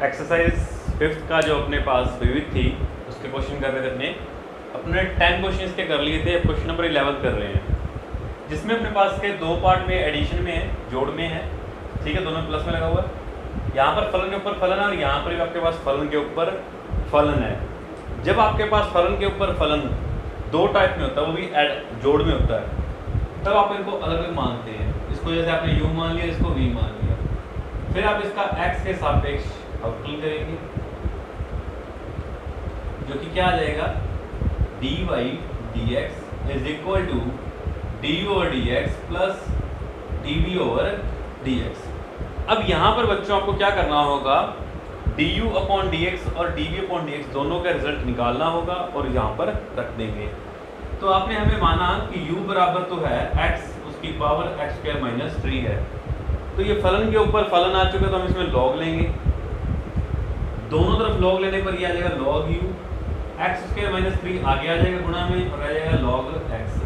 Exercise 5th का जो अपने पास विविध थी उसके क्वेश्चन कर रहे थे अपने 10 क्वेश्चन इसके कर लिए थे। क्वेश्चन नंबर 11 कर रहे हैं, जिसमें अपने पास के दो पार्ट में एडिशन में है, जोड़ में है, ठीक है, दोनों प्लस में लगा हुआ है। यहाँ पर फलन के ऊपर फलन है और यहाँ पर भी आपके पास फलन के ऊपर फलन है। जब आपके पास फलन के ऊपर फलन दो टाइप में होता है, वो भी जोड़ में होता है, तब आप इनको अलग अलग मानते हैं। इसको जैसे आपने u मान लिया, इसको v मान लिया, फिर आप इसका x के सापेक्ष अवकलन करेंगे, जो कि क्या आ जाएगा, dy dx is equal to du over dx plus dv over dx। अब यहाँ पर बच्चों आपको क्या करना होगा, du अपॉन dx और dv अपॉन dx दोनों का रिजल्ट निकालना होगा और यहाँ पर रख देंगे। तो आपने हमें माना कि u बराबर तो है x, उसकी पावर x स्क्वायर माइनस 3 है। तो ये फलन के ऊपर फलन आ चुका है, तो हम इसमें log लेंगे, दोनों तरफ log लेने पर ये आ जाएगा log u, x square minus 3 आगे आ जाएगा गुणा में और आ जाएगा log x।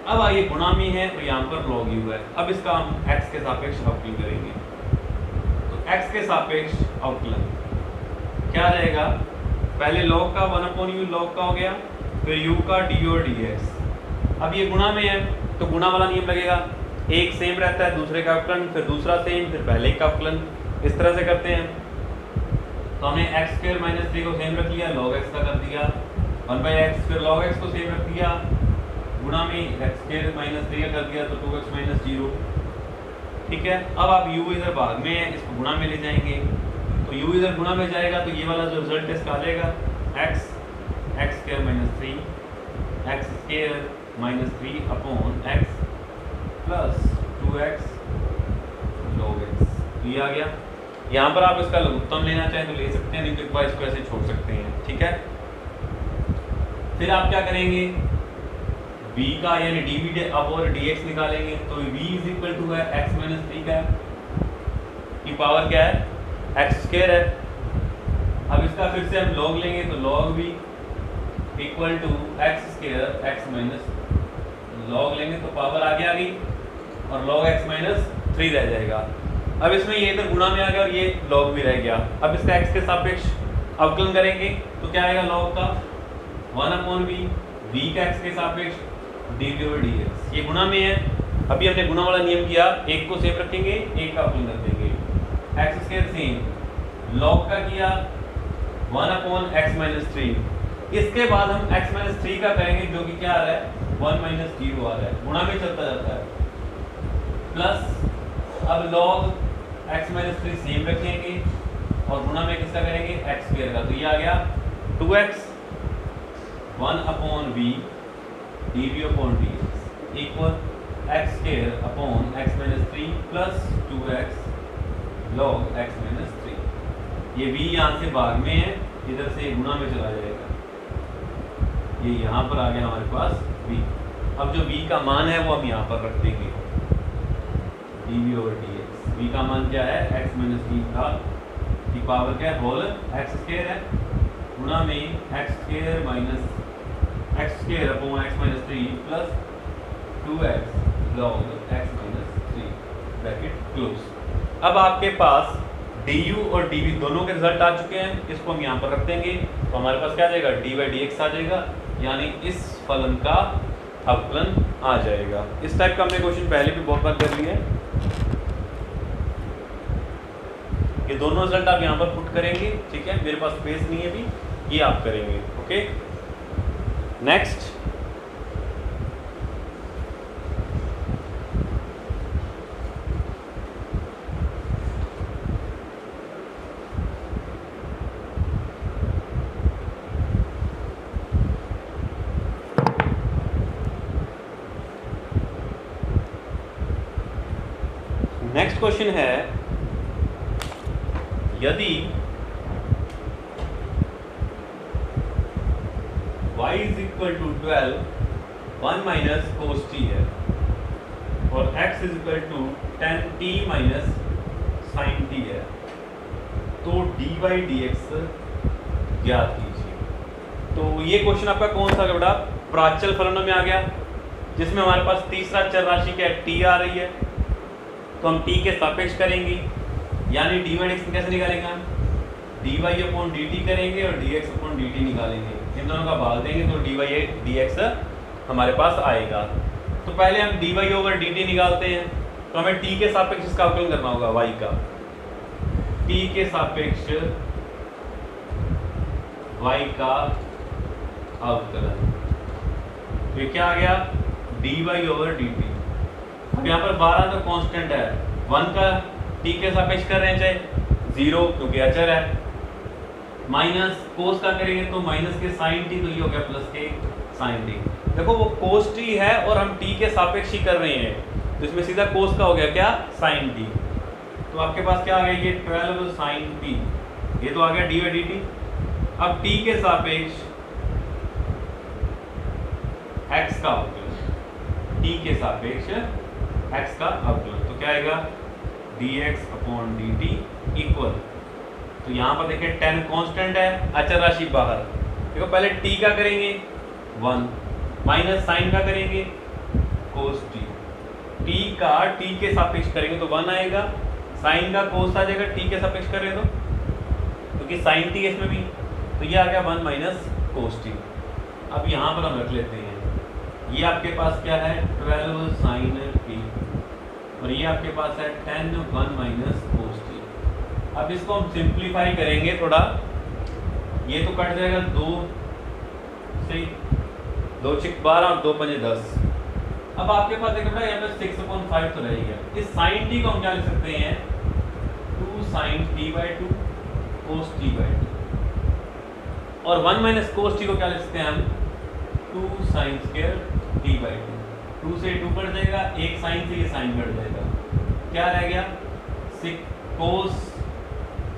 अब आइए गुणा में है और यहाँ पर log u है। अब इसका हम x के सापेक्ष अवकलन करेंगे, तो x के सापेक्ष अवकलन क्या आ जाएगा, पहले log का 1/u log का हो गया, फिर u का d और dx। अब ये गुणा में है तो गुणा वाला नियम लगेगा, एक सेम रहता है, दूसरे का अवकलन, फिर दूसरा सेम, फिर पहले का अवकलन, इस तरह से करते हैं। तो हमने x स्क्वायर माइनस 3 को सेम रख लिया, log x का कर दिया 1/x, फिर log x को सेम रख दिया, गुणा में x स्क्वायर माइनस 3 कर दिया तो 2x माइनस 0। ठीक है, अब आप u इधर भाग में है, इसको गुणा में ले जाएंगे, तो u इधर गुणा में जाएगा तो ये वाला जो रिजल्ट है इसका आ जाएगा x square minus 3 x square minus 3 upon x plus 2x log x। तो ये आ गया। यहाँ पर आप इसका लघुत्तम लेना चाहें तो ले सकते हैं, नहीं तो एक बार इसको ऐसे छोड़ सकते हैं। ठीक है, फिर आप क्या करेंगे, v का यानी dv अब और dx निकालेंगे, तो v इज इक्वल टू है x माइनस 3 का की पावर क्या है, x स्क्वायर है। अब इसका फिर से हम log लेंगे, तो log v equal to x square x minus, log लेंगे तो पावर आगे आ गई और log x माइनस 3 रह जाएगा। अब इसमें ये इधर गुणा में आ गया और ये log भी रह गया। अब इसका x के सापेक्ष अवकलन करेंगे तो क्या आएगा, log का 1/v, v का x के सापेक्ष dv ओवर dx। ये गुणा में है, अभी हमने गुणा वाला नियम किया, एक को सेम रखेंगे, एक का अवकलन कर देंगे, x स्क्वायर सेम, log का किया 1/x माइनस 3। इसके बाद हम x माइनस 3 का करेंगे, जो कि क्या आ रहा है 1 माइनस 0 आ रहा है, गुणा में चलता जाता है, प्लस अब log x माइनस 3 सेम रखेंगे और गुणा में किसका करेंगे, x स्क्वायर का, तो ये आ गया 2x 1/v dv upon dx equal x square upon x minus 3 plus 2x log x minus 3। ये v यहाँ से भाग में है, इधर से गुणा में चला जाएगा, ये यहाँ पर आ गया हमारे पास v। अब जो v का मान है वो हम यहाँ पर रख देंगे, dv ओवर dx। v का मान क्या है, x माइनस 3 का की पावर क्या है, होल x स्क्वायर है, गुणा में x square minus x square upon x minus 3 plus 2x log x minus 3 bracket close. अब आपके पास du और dv दोनों के रिजल्ट आ चुके हैं, इसको हम यहाँ पर रख देंगे, तो हमारे पास क्या आ जाएगा, dy dx आ जाएगा, यानी इस फलन का अवकलन आ जाएगा। इस टाइप का हमने क्वेश्चन पहले भी बहुत बार कर लिए हैं। ये दोनों रिजल्ट आप यहाँ पर पुट करेंगे, ठीक है, मेरे पास स्पेस नहीं है अभी, ये आप करेंगे। ओके, नेक्स्ट क्वेश्चन है, यदि y is equal to 12 1 minus cos t है और x is equal to 10t minus sin t है, तो dy dx ज्ञात कीजिए। तो ये क्वेश्चन आपका कौन सा बेटा, प्राचल फलनों में आ गया, जिसमें हमारे पास तीसरा चर राशि क्या है, t आ रही है, तो हम t के सापेक्ष करेंगे, यानी dy dx कैसे निकालेंगे हम, D Y upon D T करेंगे और D X upon D T निकालेंगे, इन दोनों का भाग देंगे तो डी वाई डी एक्स हमारे पास आएगा। तो पहले हम D Y over D T निकालते हैं, तो हमें टी के सापेक्ष इसका अवकलन करना होगा, वाई का टी के सापेक्ष वाई का अवकलन। तो ये क्या आ गया, D Y over D T. अब यहाँ पर 12 तो कांस्टेंट है, 1 का टी के सापेक्ष कर रहे हैं चाहे 0 क्योंकि अचर है, माइनस कोस का करेंगे तो माइनस के साइन टी, तो ये हो गया प्लस के साइन टी। देखो वो कोस टी है और हम टी के सापेक्ष ही कर रहे हैं, तो इसमें सीधा कोस का हो गया क्या, साइन टी। तो आपके पास क्या आ गया, ये 12 साइन टी, ये तो आ गया डी बाई डी टी। अब टी के सापेक्ष एक्स का अवकलन, टी के सापेक्ष एक्स का अवकलन, तो क्या आएगा D X upon D T equal, तो यहाँ पर देखिए 10 कांस्टेंट है, अचर राशि बाहर। देखो पहले टी का करेंगे 1 माइनस साइन का करेंगे कोस टी, टी का टी के सापेक्ष करेंगे तो 1 आएगा, साइन का कोस आ जाएगा टी के सापेक्ष करें तो, क्योंकि साइन टी इसमें भी, तो ये आ गया 1 माइनस कोस टी। अब यहाँ पर हम रख लेते हैं, ये आपके पास क्या है 12 साइन टी और ये आपके पास है 10 1 माइनस कोस टी। अब इसको हम सिंप्लीफाई करेंगे थोड़ा, ये तो कट जाएगा 2 से 2 6 12 और 2 5 10। अब आपके पास देखो बेटा यहाँ पे 6/5 तो रहेगा, इस साइन टी को हम क्या लिख सकते हैं 2 sign T by 2 cos T by 2, और 1 माइनस कोस टी को क्या लिख सकते हैं हम 2 साइन स्क्वायर टी बाई 2, 2 से 2 कट जाएगा, एक साइन से ये साइन कट जाएगा, क्या रह गया 6 cos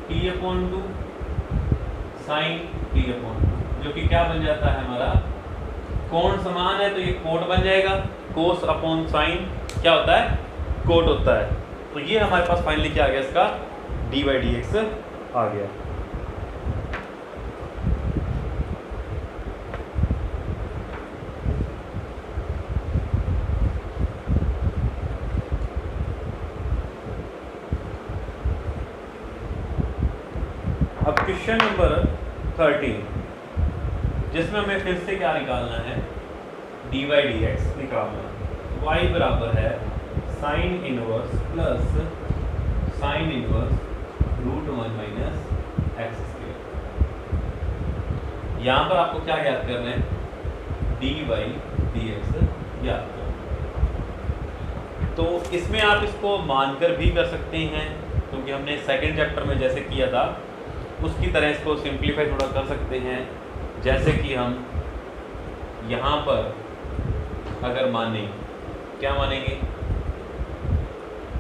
t upon 2 sign t upon 2, जो कि क्या बन जाता है हमारा, कोण समान है तो ये कोट बन जाएगा, कोस अपॉन साइन क्या होता है कोट होता है। तो ये हमारे पास फाइनली क्या आ गया, इसका डी बाई डी एक्स आ गया। अब क्वेश्चन नंबर 13, जिसमें हमें फिर से क्या निकालना है, डी वाई डी एक्स निकालना है। वाई बराबर है sine inverse plus sin inverse √1 minus x square. यहाँ पर आपको क्या ज्ञात करना है, डी वाई डी एक्स ज्ञात करना। तो इसमें आप इसको मानकर भी कर सकते हैं, क्योंकि हमने सेकंड चैप्टर में जैसे किया था उसकी तरह इसको सिंप्लीफाई थोड़ा कर सकते हैं। जैसे कि हम यहाँ पर अगर माने, क्या मानेंगे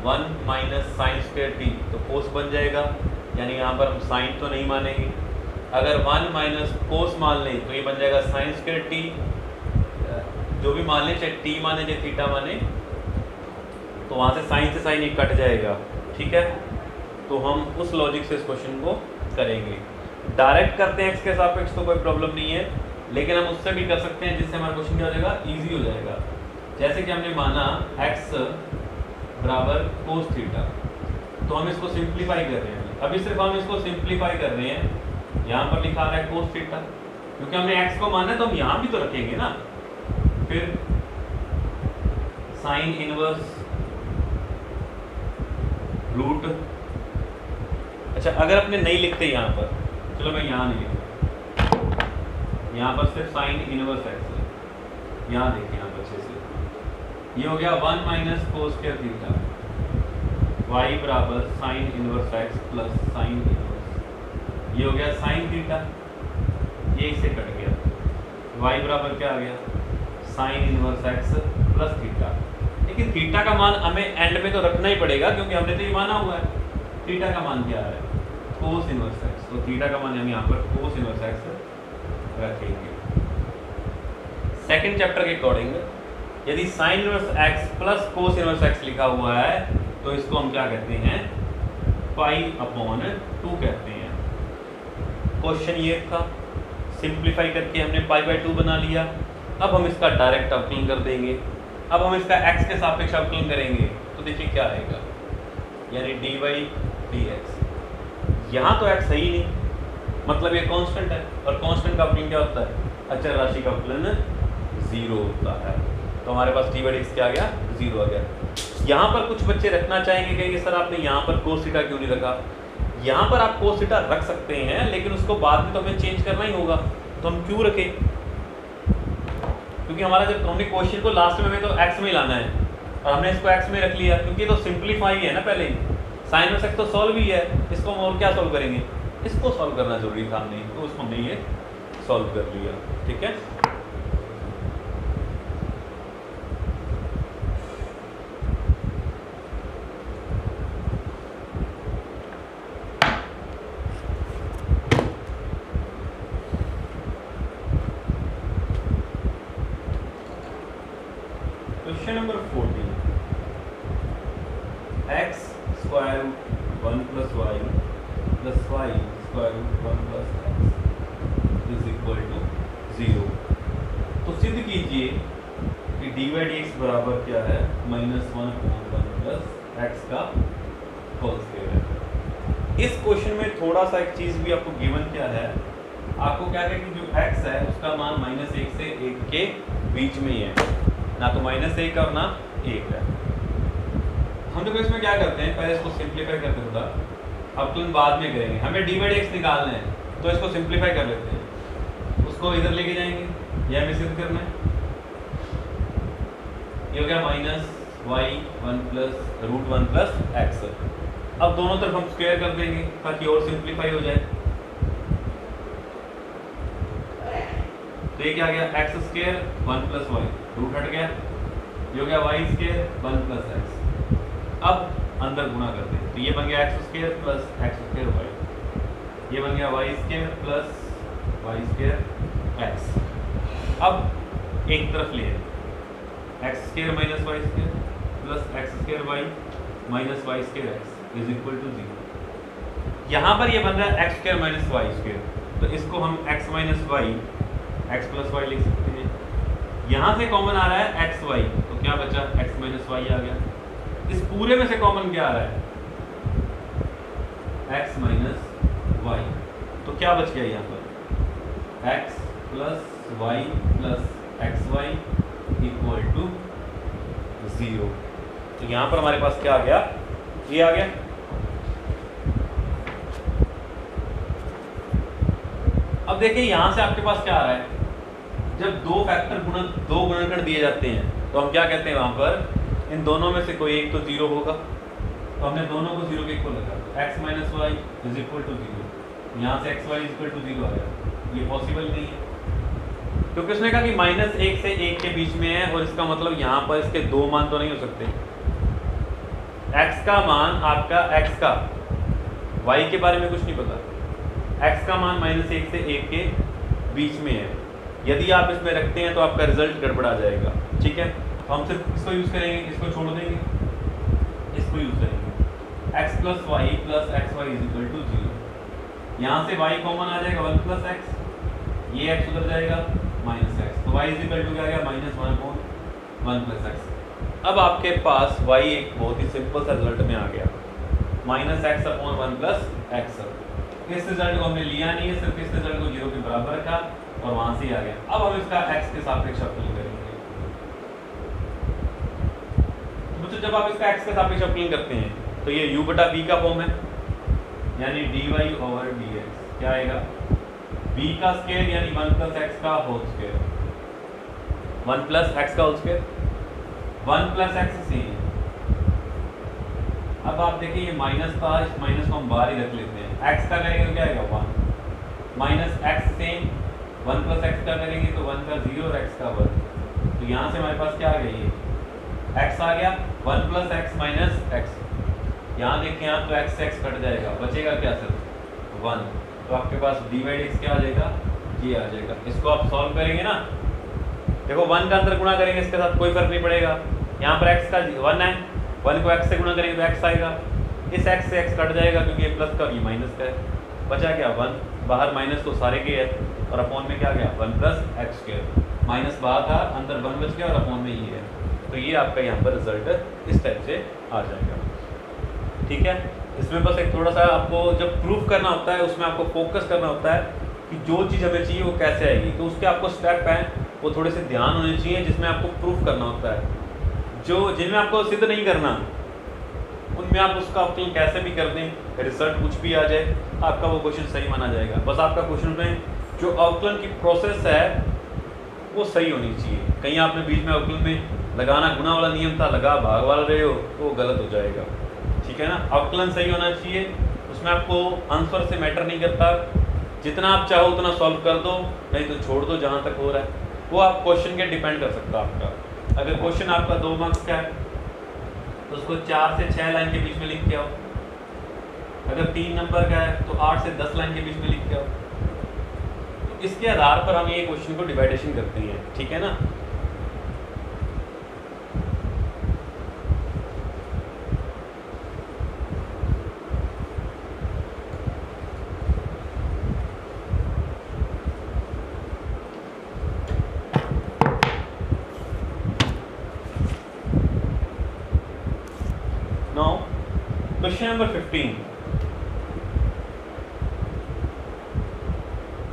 1 माइनस साइन स्क्वायर टी, तो कोस बन जाएगा, यानी यहाँ पर हम साइन तो नहीं मानेंगे। अगर 1 माइनस कोस मान लें तो ये बन जाएगा साइन स्क्वायर टी, जो भी मान लें, चाहे टी माने चाहे थीटा माने, तो वहाँ से साइन से साइन एक कट जाएगा, ठीक है। तो हम उस लॉजिक से इस क्वेश्चन को करेंगे। डायरेक्ट करते हैं एक्स के सापेक्ष तो कोई प्रॉब्लम नहीं है, लेकिन हम उससे भी कर सकते हैं जिससे हमारा क्वेश्चन क्या हो जाएगा, ईजी हो जाएगा। जैसे कि हमने माना x बराबर कोस थीटा, तो हम इसको सिंप्लीफाई कर रहे हैं। अभी सिर्फ हम इसको सिंप्लीफाई कर रहे हैं, यहाँ पर लिखा रहा है कोस थीटा, क्योंकि हमने x को माना है तो हम यहाँ भी तो रखेंगे ना। फिर साइन इनवर्स रूट, अच्छा अगर अपने नहीं लिखते यहाँ पर, चलो मैं यहाँ नहीं लिखता, यहाँ पर सिर्फ साइन इनवर्स एक्स है, यहाँ देखिए यहाँ पर अच्छे से, ये हो गया 1 minus cos square theta, y बराबर sin inverse x plus sin inverse, ये हो गया साइन थीटा, ये इससे कट गया, वाई बराबर क्या आ गया sign inverse x plus theta. लेकिन थीटा का मान हमें एंड में तो रखना ही पड़ेगा, क्योंकि हमने तो ये माना हुआ है। थीटा का मान क्या है कोस इनवर्स एक्स, तो थीटा का मान हम यहाँ पर कोस इनवर्स एक्स रखेंगे। सेकंड चैप्टर के अकॉर्डिंग यदि sign inverse x plus cos inverse x लिखा हुआ है तो इसको हम क्या कहते हैं π/2 कहते हैं। क्वेश्चन ये था, सिंप्लीफाई करके हमने π/2 बना लिया। अब हम इसका डायरेक्ट अवकलन कर देंगे। अब हम इसका x के सापेक्ष अवकलन करेंगे तो देखिए क्या आएगा, यानी dy dx। यहाँ तो x है ही नहीं, मतलब ये कांस्टेंट है, और कांस्टेंट का अपलिंग क्या होता है, अचर राशि का अपलिंग 0 होता है। तो हमारे पास d/x क्या आ गया, 0 आ गया। यहाँ पर कुछ बच्चे रखना चाहेंगे कहेंगे सर आपने यहाँ पर cos थीटा क्यों नहीं रखा। यहाँ पर आप cos थीटा रख सकते हैं, लेकिन उसको बाद में तो हमें चेंज करना ही होगा, तो हम क्यों रखें, क्योंकि हमारा जब हमने क्वेश्चन को लास्ट में हमें तो x में ही लाना है, और हमने इसको x में रख लिया, क्योंकि तो सिंप्लीफाई है ना पहले ही, साइन और सेक तो सॉल्व ही है, इसको हम और क्या सॉल्व करेंगे, इसको सॉल्व करना जरूरी था हमने, तो उसको हमने ये सॉल्व कर लिया। ठीक है, question number 14, x square root 1 plus Y plus Y square root 1 plus X is equal to 0। तो सिद्ध कीजिए कि d/dx बराबर क्या है, -1/1 प्लस एक्स का होल स्क्वायर है। इस क्वेश्चन में थोड़ा सा एक चीज़ भी आपको गिवन क्या है, आपको क्या है कि जो x है उसका मान -1 से 1 के बीच में ही है, ना तो -1 और ना 1 है। हम देखो इसमें क्या करते हैं, पहले इसको सिंप्लीफाई करते हैं थोड़ा, अपलिंग बाद में करेंगे, हमें d/x निकालना है तो इसको सिंप्लीफाई कर लेते हैं, उसको इधर लेके जाएंगे, यह हमें सिद्ध करना है। ये हो गया -y1 प्लस √1 प्लस एक्स। अब दोनों तरफ हम स्क्वायर कर देंगे ताकि और सिंप्लीफाई हो जाए। तो ये क्या आ गया, X square 1 plus Y, root हट गया, ये हो गया वाई स्क्वायर 1 प्लस एक्स। अब अंदर गुणा करते हैं, तो ये बन गया X square plus X square Y, ये बन गया Y square plus Y square X. अब एक तरफ ले X square minus Y square plus X square Y minus Y square X is equal to 0। यहाँ पर ये बन रहा है X square minus Y square, तो इसको हम X minus Y X plus Y लिख सकते हैं। यहाँ से कॉमन आ रहा है एक्स वाई, तो क्या बचा, एक्स माइनस वाई आ गया। इस पूरे में से कॉमन क्या आ रहा है, एक्स माइनस वाई, तो क्या बच गया यहाँ पर, X plus Y plus X Y equal to 0। तो यहाँ पर हमारे पास क्या आ गया, ये आ गया। अब देखिए यहाँ से आपके पास क्या आ रहा है, जब दो फैक्टर दो गुणनखंड दिए जाते हैं तो हम क्या कहते हैं, वहां पर इन दोनों में से कोई एक तो 0 होगा, तो हमने दोनों को 0 के इक्वल रखा, तो x minus Y is equal to 0। यहाँ से x y is equal to 0 आ गया, ये पॉसिबल नहीं है, क्योंकि उसने कहा कि -1 से 1 के बीच में है, और इसका मतलब यहाँ पर इसके दो मान तो नहीं हो सकते। x का मान आपका x का, y के बारे में कुछ नहीं पता, x का मान -1 से 1 के बीच में है। यदि आप इसमें रखते हैं तो आपका रिजल्ट गड़बड़ा जाएगा। ठीक है, तो हम सिर्फ इसको यूज़ करेंगे, इसको छोड़ देंगे, इसको यूज़ करेंगे, x plus Y plus X Y is equal to 0। यहाँ से y कॉमन आ जाएगा 1 प्लस एक्स, ये x उधर जाएगा माइनस एक्स, तो y इज इक्वल टू क्या आ गया, -1/1 प्लस एक्स। अब आपके पास y एक बहुत ही सिंपल सा रिजल्ट में आ गया, -x/1 प्लस एक्स। इस रिजल्ट को हमने लिया नहीं है, सिर्फ इस रिजल्ट को 0 के बराबर रखा और वहां से ही आ गया। अब हम इसका x के सापेक्ष अपलिंग करेंगे। तो जब आप इसका x के सापेक्ष अपलिंग करते हैं तो ये u/v का फॉर्म है, यानी dy/dx क्या आएगा, v का स्क्वायर यानी 1 प्लस एक्स का होल स्क्वायर, 1 प्लस एक्स का होल स्क्वायर, 1 प्लस एक्स से। अब आप देखिए ये माइनस था, इस माइनस को हम बाहर ही रख लेते हैं, x का करेंगे तो क्या आएगा 1 माइनस एक्स से 1 प्लस एक्स का करेंगे तो 1 का 0 और x का 1, तो यहाँ से हमारे पास क्या आ गया, ये x आ गया 1 प्लस एक्स माइनस एक्स। यहाँ देखें आप तो x से x कट जाएगा, बचेगा क्या सिर्फ 1, तो आपके पास d/x क्या आ जाएगा, ये आ जाएगा। इसको आप सॉल्व करेंगे ना, देखो 1 का अंदर गुणा करेंगे इसके साथ कोई फर्क नहीं पड़ेगा, यहाँ पर x का 1 है, 1 को x से गुणा करेंगे तो x आएगा, इस x से x कट जाएगा क्योंकि ये प्लस का ये माइनस का है, बचा क्या 1, बाहर माइनस तो सारे के है, और अपॉन में क्या गया 1 प्लस एक्स स्क्वायर, माइनस बाहर था अंदर 1 बच गया और अपॉन में ये है, तो ये आपका यहाँ पर रिजल्ट इस टाइप से आ जाएगा। ठीक है, इसमें बस एक थोड़ा सा आपको जब प्रूफ करना होता है उसमें आपको फोकस करना होता है कि जो चीज़ हमें चाहिए वो कैसे आएगी, तो उसके आपको स्टेप हैं वो थोड़े से ध्यान होने चाहिए जिसमें आपको प्रूफ करना होता है। जिनमें आपको सिद्ध नहीं करना उनमें आप उसका अवकलन कैसे भी कर दें, रिजल्ट कुछ भी आ जाए, आपका वो क्वेश्चन सही माना जाएगा। बस आपका क्वेश्चन में जो अवकलन की प्रोसेस है वो सही होनी चाहिए। कहीं आपने बीच में अवकलन में लगाना गुणा वाला नियम था, लगा भाग वाला रहे हो तो वो गलत हो जाएगा, ठीक है ना। अवकलन सही होना चाहिए, उसमें आपको आंसर से मैटर नहीं करता, जितना आप चाहो उतना सॉल्व कर दो, नहीं तो छोड़ दो जहाँ तक हो रहा है। वो आप क्वेश्चन के डिपेंड कर सकता है आपका। अगर क्वेश्चन आपका 2 मार्क्स का है तो उसको 4 से 6 लाइन के बीच में लिख के आओ। अगर 3 नंबर का है तो 8 से 10 लाइन के बीच में लिख के आओ। तो इसके आधार पर हम ये क्वेश्चन को डिवाइडेशन करते हैं, ठीक है ना। Question number 15,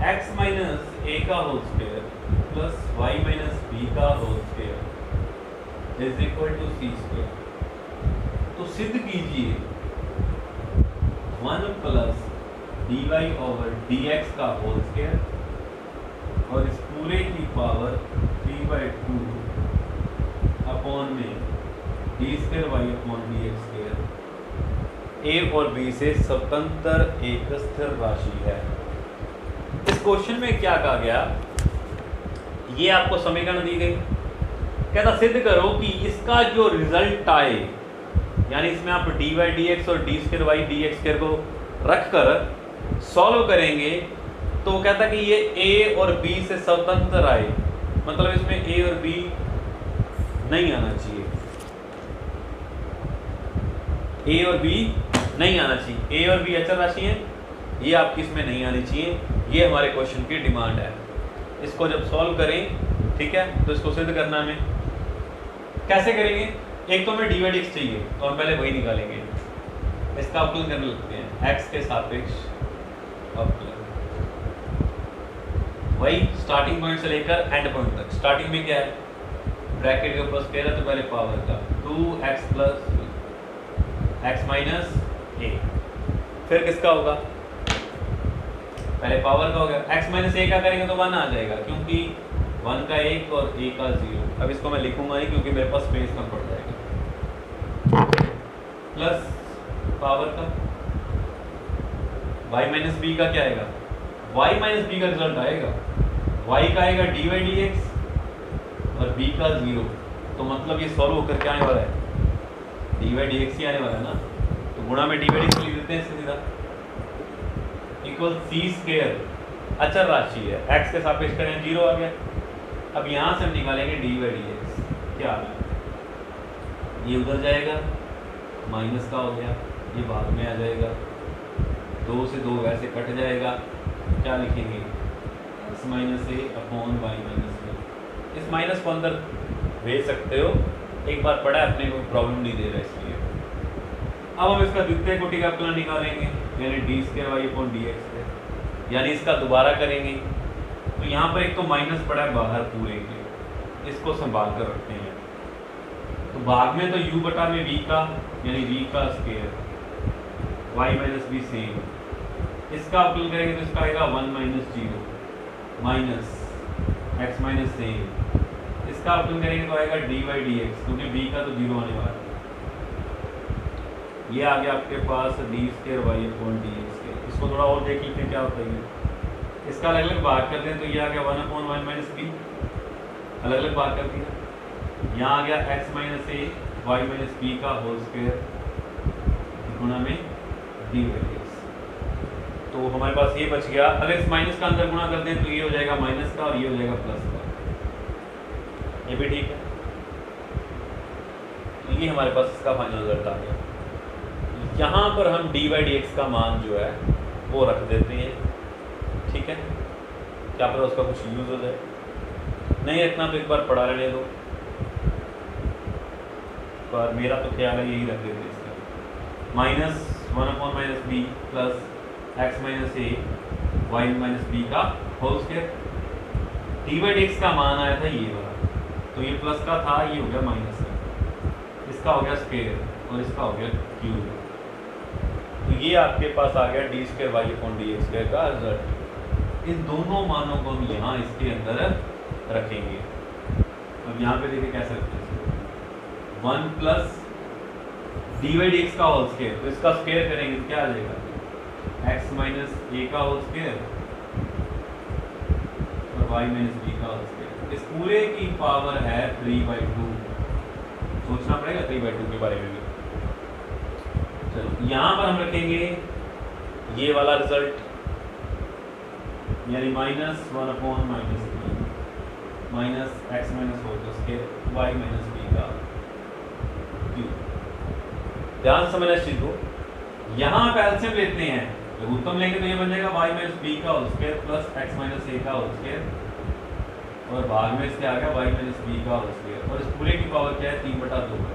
x minus a का whole square plus y minus B का whole square is equal to c square. तो सिद्ध कीजिए 1 plus d Y over d x का होल स्क्वायर और इस पूरे की पावर 3/2 अपॉन में D square Y upon D x square a और बी से स्वतंत्र एक स्थिर राशि है। इस क्वेश्चन में क्या कहा गया, ये आपको समीकरण दी गई, कहता सिद्ध करो कि इसका जो रिजल्ट आए, यानी इसमें आप डी वाई डी एक्स और D square Y D x square को रख कर सॉल्व करेंगे तो कहता कि ये ए और बी से स्वतंत्र आए, मतलब इसमें ए और बी नहीं आना चाहिए, ए और बी नहीं आना चाहिए। ए और बी अचर राशि है, ये आपकी इसमें नहीं आनी चाहिए। ये हमारे क्वेश्चन की डिमांड है। इसको जब सॉल्व करें, ठीक है, तो इसको सिद्ध करना हमें कैसे करेंगे। एक तो हमें डी वाई डी एक्स चाहिए, तो हम पहले वही निकालेंगे। इसका अवकलन करने लगते हैं, एक्स के सापेक्ष अवकलन। वही स्टार्टिंग पॉइंट से लेकर एंड पॉइंट तक। स्टार्टिंग में क्या है, ब्रैकेट के ऊपर स्क्वायर है तो पहले पावर का 2x प्लस x माइनस ए, फिर किसका होगा, पहले पावर का हो गया। x माइनस ए का करेंगे तो 1 आ जाएगा, क्योंकि 1 का 1 और a का 0। अब इसको मैं लिखूंगा नहीं क्योंकि मेरे पास स्पेस कम पड़ जाएगा। प्लस पावर का y माइनस बी का क्या आएगा, y माइनस बी का रिजल्ट आएगा, y का आएगा डी वाई डी एक्स और b का 0। तो मतलब ये सॉल्व होकर क्या आने वाला है, डी वाई डी एक्स ही आने वाला है ना। तो गुणा में डी वाई डी एक्स लिख देते हैं सीधा, इक्वल सी स्क्वायर अचर राशि है, x के सापेक्ष करें 0 आ गया। अब यहाँ से हम निकालेंगे डी वाई डी एक्स, क्या आ गया, ये उधर जाएगा, माइनस का हो गया, ये बाद में आ जाएगा, 2 से 2 वैसे कट जाएगा, क्या लिखेंगे x माइनस ए अपॉन वाई माइनस बी। इस माइनस को अंदर भेज सकते हो, एक बार पढ़ा है, अपने को प्रॉब्लम नहीं दे रहा इसलिए। अब हम इसका द्वितीय कोटि का अवकलन निकालेंगे, यानी D square Y upon D X है, यानी इसका दोबारा करेंगे। तो यहाँ पर एक तो माइनस पड़ा है बाहर पूरे के, इसको संभाल कर रखते हैं। तो भाग में तो u बटा में v का, यानी v का square, y minus B same. इसका अवकलन करेंगे तो इसका आएगा 1 minus 0 minus x minus same. इसका अवकलन करेंगे तो आएगा डी वाई डी एक्स, क्योंकि b का तो 0 आने वाला है। ये आ गया आपके पास d square Y upon D x. इसको थोड़ा और देख लेते हैं क्या होता है। इसका अलग अलग भाग करते हैं तो ये आ गया 1 अपॉन 1 माइनस बी, अलग अलग भाग कर दिया। यहाँ आ गया x minus a y minus B का होल स्क्वायर गुणा में डी वाई डी एक्स। तो हमारे पास ये बच गया। अगर इस माइनस का अंदर गुणा कर दें तो ये हो जाएगा माइनस का और ये हो जाएगा प्लस का, ये भी ठीक है। तो ये हमारे पास इसका फाइनल रिजल्ट आ गया। यहाँ पर हम डी वाई डी एक्स का मान जो है वो रख देते हैं, ठीक है, क्या पता उसका कुछ यूज़ हो जाए। नहीं रखना तो एक बार पढ़ा लेने दो, पर मेरा तो ख्याल है यही रख देते इसका। Minus one upon minus b plus x minus a y minus B का whole square. D by D x का मान आया था ये वाला, तो ये प्लस का था, ये हो गया माइनस का, इसका हो गया स्क्वायर और इसका हो गया क्यूब। तो ये आपके पास आ गया D square Y upon D x square का रिजल्ट। इन दोनों मानों को हम यहाँ इसके अंदर रखेंगे। अब यहाँ पे देखिए कैसे रखते हैं, one plus D by D x का होल स्क्वायर, तो इसका स्क्वायर करेंगे तो क्या आ जाएगा, एक्स माइनस ए का होल स्क्वायर और वाई माइनस बी का होल स्क्वायर। इस पूरे की पावर है 3/2। सोचना पड़ेगा 3/2 के बारे में भी। चलो यहाँ पर हम रखेंगे ये वाला रिजल्ट, यानी minus one upon minus B minus X minus whole square Y minus B का क्यूब। ध्यान समझना इस चीज को। यहाँ आप एलसीएम लेते हैं, लघुत्तम लेंगे तो ये बन जाएगा वाई माइनस बी का whole square plus x minus a का होल स्क्वायर और भाग में इसके आ गया वाई माइनस बी का होल स्क्वायर, और इस पूरे की पावर क्या है 3/2 है।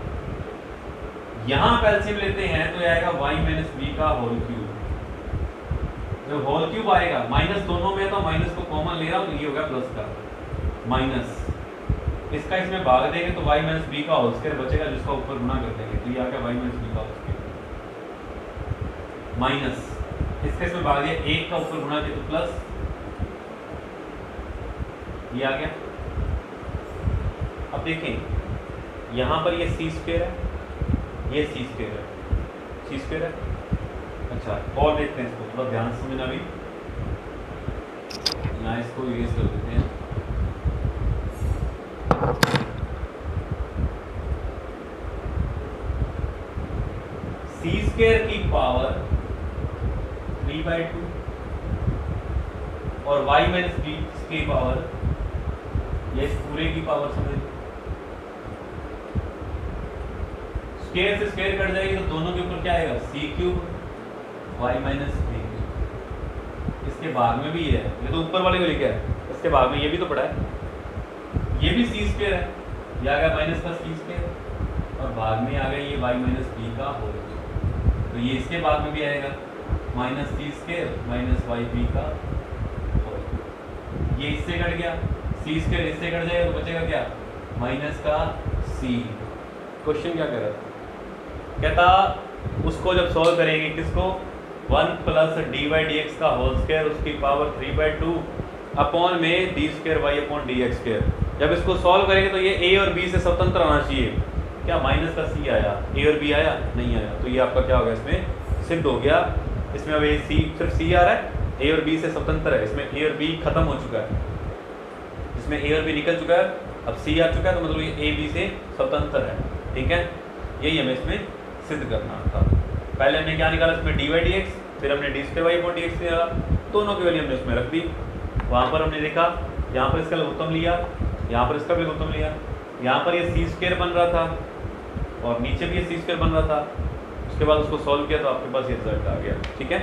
यहाँ आप एलसीएम लेते हैं तो ये आएगा वाई माइनस बी का होल क्यूब। जब होल क्यूब आएगा, माइनस दोनों में, तो माइनस को कॉमन ले रहा हूँ तो ये होगा प्लस का माइनस, इसका इसमें भाग देंगे तो y माइनस बी का होल स्क्वायर बचेगा, जिसका ऊपर गुणा कर देंगे तो ये आ गया y माइनस बी का होल स्क्वायर माइनस, इसका इसमें भाग दिया, एक का ऊपर गुणा किया तो प्लस, ये आ गया। अब देखें यहाँ पर ये सी स्क्वायर है, ये सी स्क्वायर है, सी स्क्वायर है। अच्छा और देखते हैं इसको, थोड़ा ध्यान से समझना भी। यहाँ इसको इरेज कर देते हैं। सी स्क्वायर की पावर 3/2 और y माइनस बी की पावर, ये इस पूरे की पावर समझ, स्क्वायर से स्क्वायर कट जाएगी तो दोनों के ऊपर क्या आएगा, c cube y minus b cube. इसके भाग में भी है, ये तो ऊपर वाले को लिखा है, इसके भाग में ये भी तो पड़ा है, ये भी सी स्क्वायर है, ये आ गया माइनस का सी स्क्वायर और भाग में आ गया ये y माइनस बी का होल क्यूब। तो ये इसके भाग में भी आएगा माइनस सी स्क्वायर माइनस वाई बी का होल क्यूब। ये इससे कट गया, सी स्क्वायर इससे कट जाएगा तो बचेगा क्या, माइनस का सी। क्वेश्चन क्या कह रहा था, कहता उसको जब सॉल्व करेंगे किसको, 1 plus D by D x का होल स्क्वायर उसकी पावर 3/2 अपॉन में D square Y upon D x square. जब इसको सॉल्व करेंगे तो ये ए और बी से स्वतंत्र आना चाहिए। क्या माइनस का सी आया, ए और बी आया, नहीं आया, तो ये आपका क्या होगा, इसमें सिद्ध हो गया। इसमें अब ए सी, सिर्फ सी आ रहा है, ए और बी से स्वतंत्र है, इसमें ए और बी खत्म हो चुका है, इसमें ए और बी निकल चुका है, अब सी आ चुका है, तो मतलब ये ए बी से स्वतंत्र है। ठीक है, यही हमें इसमें सिद्ध करना था। पहले हमने क्या निकाला, इसमें डी बाई डी एक्स, फिर हमने D square Y upon D X निकाला, दोनों की वैल्यू हमने इसमें रख दी। वहाँ पर हमने देखा, यहाँ पर इसका लघुत्तम लिया, यहाँ पर इसका भी लघुत्तम लिया, यहाँ पर ये सी स्क्वायर बन रहा था और नीचे भी ये सी स्क्वायर बन रहा था, उसके बाद उसको सॉल्व किया तो आपके पास ये रिजल्ट आ गया। ठीक है।